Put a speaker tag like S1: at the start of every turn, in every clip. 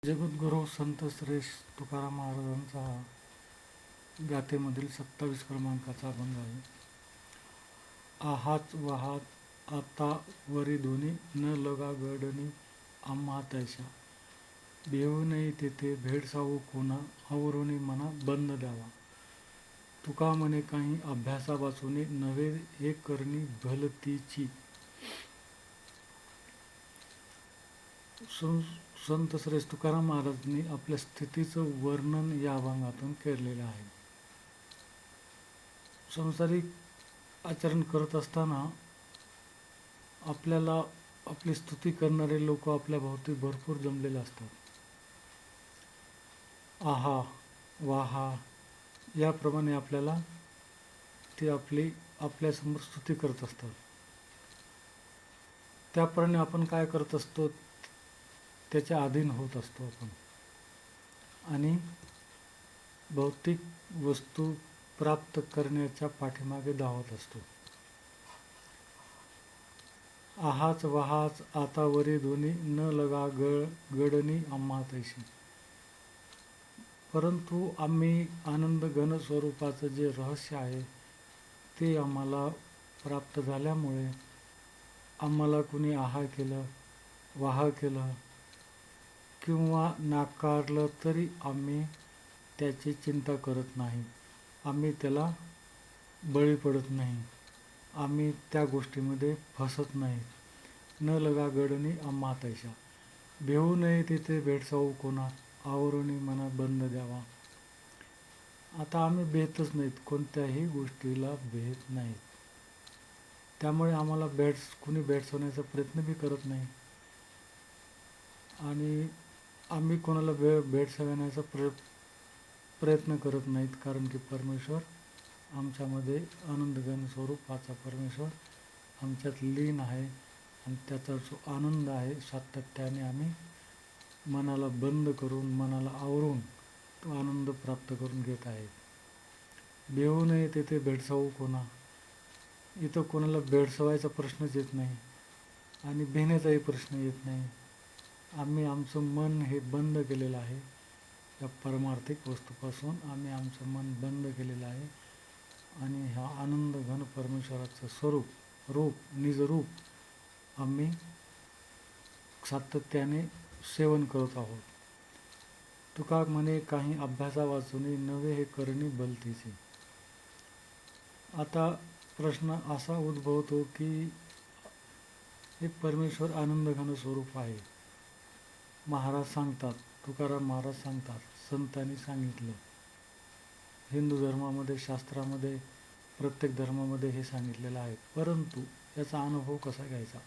S1: जगद्गुरू संत श्रेष्ठ तुकाराम महाराजांचा गाथेमधील 27 क्रमांकाचा अभंग आहे. आहाच वाहात आता वरी दोन्ही न लगा गडनी आम्हा तैशा. बेहू नये तेथे भेडसावू कोणा आवरुनी मना बंद द्यावा. तुका म्हणे काही अभ्यासा वाचूने नव्हे हे करणी भलतीची. संत श्रेष्ठ तुकाराम महाराजांनी आपल्या स्थितीचं वर्णन या अभंगातून केलेलं आहे. संसारिक आचरण करत असताना आपल्याला आपली स्तुती करणारे लोक आपल्या भोवती भरपूर जमलेले असतात. आहा वाहा याप्रमाणे आपल्याला ते आपल्यासमोर स्तुती करत असतात. त्याप्रमाणे आपण काय करत असतो, त्याच्या अधीन होत असतो आपण आणि भौतिक वस्तू प्राप्त करण्याच्या पाठीमागे धावत असतो. आहाच वाहाच आता वरी दोन्ही न लगा गडनी आम्हा तैशी. परंतु आम्ही आनंद घन स्वरूपाचं जे रहस्य आहे ते आम्हाला प्राप्त झाल्यामुळे आम्हाला कुणी आहा केलं, वाह केलं किंवा नाकारलं तरी आम्ही त्याची चिंता करत नाही. आम्ही त्याला बळी पडत नाही. आम्ही त्या गोष्टीमध्ये फसत नाही. न लगा गडनी आम्हा तैशा. भेऊ नये तिथे भेडसावू कोणा आवरुनी मना बंद द्यावा. आता आम्ही भेतच नाहीत, कोणत्याही गोष्टीला भेत नाहीत. त्यामुळे आम्हाला कुणी भेडसवण्याचा प्रयत्न बी करत नाही आणि आम्ही कोणाला भेडसवण्याचा प्रयत्न करत नाहीत. कारण की परमेश्वर आमच्यामध्ये आनंदघन स्वरूपाचा परमेश्वर आमच्यात लीन आहे आणि त्याचा जो आनंद आहे सातत्याने आम्ही मनाला बंद करून, मनाला आवरून तो आनंद प्राप्त करून घेत आहे. भेऊ नये तेथे भेडसावू कोणा. इथं कोणाला भेडसवायचा प्रश्नच येत नाही आणि भेण्याचाही प्रश्न येत नाही. आम्ही आमचं मन हे बंद केलेलं आहे. या परमार्थिक वस्तूपासून आम्ही आमचं मन बंद केलेलं आहे आणि ह्या आनंद घन परमेश्वराचं रूप निजरूप आम्ही सातत्याने सेवन करत आहोत. तुका म्हणे काही अभ्यासा वाचून नव्हे हे करणी भलतीची. आता प्रश्न असा उद्भवतो की हे परमेश्वर आनंद घन स्वरूप आहे. महाराज सांगतात, तुकाराम महाराज सांगतात, संतांनी सांगितलं. हिंदू धर्मामध्ये, शास्त्रामध्ये, प्रत्येक धर्मामध्ये हे सांगितलेलं आहे. परंतु याचा अनुभव कसा घ्यायचा?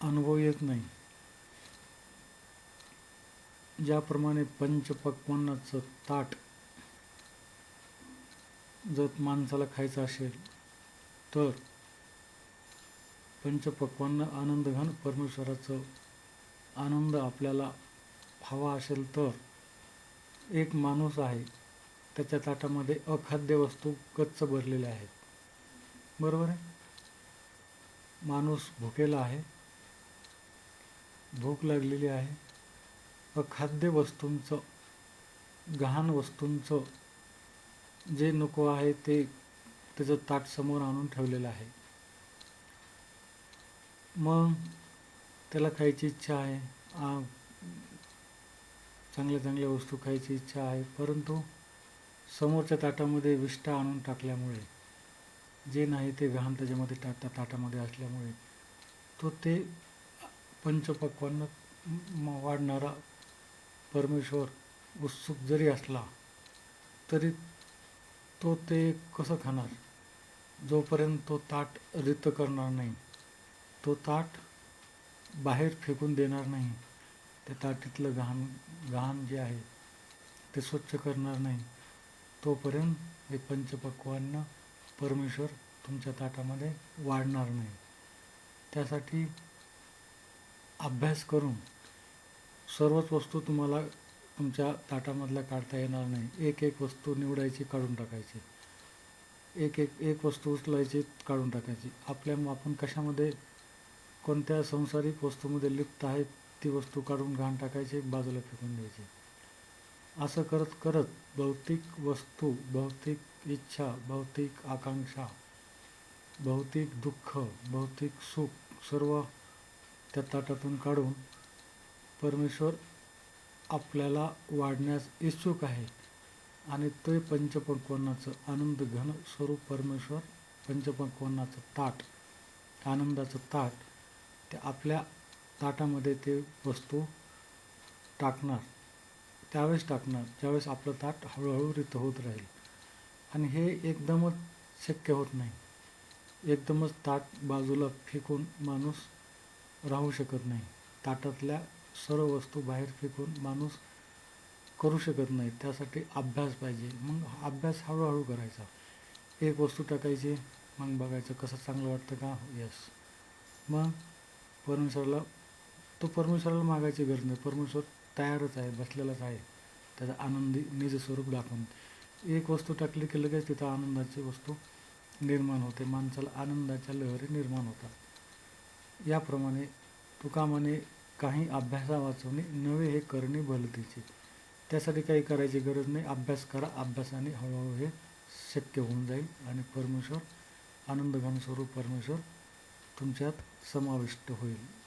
S1: अनुभव येत नाही. ज्याप्रमाणे पंचपक्वान्नाचं ताट जर माणसाला खायचं असेल तर पंचपक्वान्न आनंदघन परमेश्वराचं आनंद आपल्याला हवा असेल तर एक माणूस आहे, त्याच्या ताटामध्ये अखाद्य वस्तू गच्च भरलेल्या आहेत. बरोबर आहे? माणूस भुकेला आहे, भूक लागलेली आहे, अखाद्य वस्तूंचं, गहाण वस्तूंचं जे नको आहे ते त्याचं ताट समोर आणून ठेवलेलं आहे. मग त्याला खायची इच्छा आहे, चांगल्या चांगल्या वस्तू खायची इच्छा आहे, परंतु समोरच्या ताटामध्ये विष्ठा आणून टाकल्यामुळे जे नाही ते गहाण त्याच्यामध्ये ताटामध्ये असल्यामुळे तो ते पंचपक्वान्न वाढणारा परमेश्वर उत्सुक जरी असला तरी तो ते कसं खाणार? जोपर्यंत तो ताट रिक्त करणार नाही, तो ताट बाहेर फेकून देणार नाही, त्या ताटीतलं गहाण जे आहे ते स्वच्छ करणार नाही, तोपर्यंत हे पंचपक्वान्न परमेश्वर तुमच्या ताटामध्ये वाढणार नाही. त्यासाठी अभ्यास करून सर्वच वस्तू तुम्हाला तुमच्या ताटामधल्या काढता येणार नाही. एक एक वस्तू निवडायची, काढून टाकायची, एक वस्तू उचलायची, काढून टाकायची. आपण कशामध्ये, कोणत्या संसारिक वस्तूमध्ये लिप्त आहेत ती वस्तू काढून घाण टाकायची, बाजूला फेकून द्यायची. असं करत करत भौतिक वस्तू, भौतिक इच्छा, भौतिक आकांक्षा, भौतिक दुःख, भौतिक सुख सर्व त्या ताटातून काढून परमेश्वर आपल्याला वाढण्यास इच्छुक आहे. आणि ते पंचपक्वान्नाचं आनंद घन स्वरूप परमेश्वर, पंचपक्वान्नाचं ताट, आनंदाचं ताट, ते आपल्या ताटामध्ये ते वस्तू टाकणार, त्यावेळेस टाकणार ज्यावेळेस आपलं ताट हळूहळू रित होत राहील. आणि हे एकदमच शक्य होत नाही. एकदमच ताट बाजूला फेकून माणूस राहू शकत नाही. ताटातल्या सर्व वस्तू बाहेर फेकून माणूस करू शकत नाही. त्यासाठी अभ्यास पाहिजे. मग अभ्यास हळूहळू करायचा. एक वस्तू टाकायची, मग बघायचं कसं चांगलं वाटतं का, यस. मग परमेश्वराला मागायची गरज नाही. परमेश्वर तयारच आहे, बसलेलाच आहे त्याचा आनंदी निज स्वरूप दाखवून. एक वस्तू टाकली की लगेच तिथं आनंदाची वस्तू निर्माण होते. माणसाला आनंदाच्या लहरी निर्माण होतात. याप्रमाणे तुका म्हणे, काही अभ्यासा वाचवणे नवे हे करणे भलतीचे. त्यासाठी काही करायची गरज नाही. अभ्यास करा. अभ्यासाने हळूहळू हे शक्य होऊन जाईल आणि परमेश्वर, आनंदघन स्वरूप परमेश्वर तुमच्यात समाविष्ट होईल.